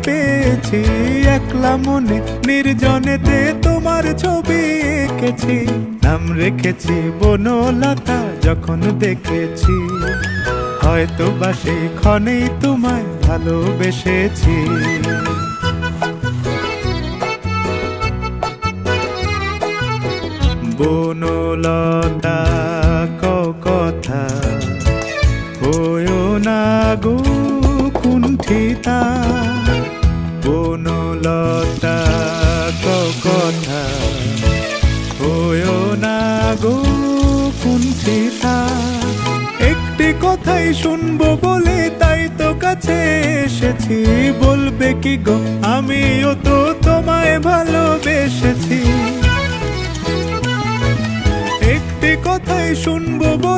পেয়েছি, একলা মনে নির্জনেতে তোমার ছবি এঁকেছি। নাম রেখেছি বনলতা যখন দেখেছি, হয়তো বা সেই ক্ষণেই তোমায় ভালোবেসেছি। বনলতা কথা হয়ো না গো কুণ্ঠিতা, বনলতা কথা হয়ো না গো কুণ্ঠিতা। একটি কথাই শুনবো বলে তাই তো কাছে এসেছি, বলবে কি গো আমিও তো তোমায় ভালোবেসেছি। একটি কথাই শুনবো বলে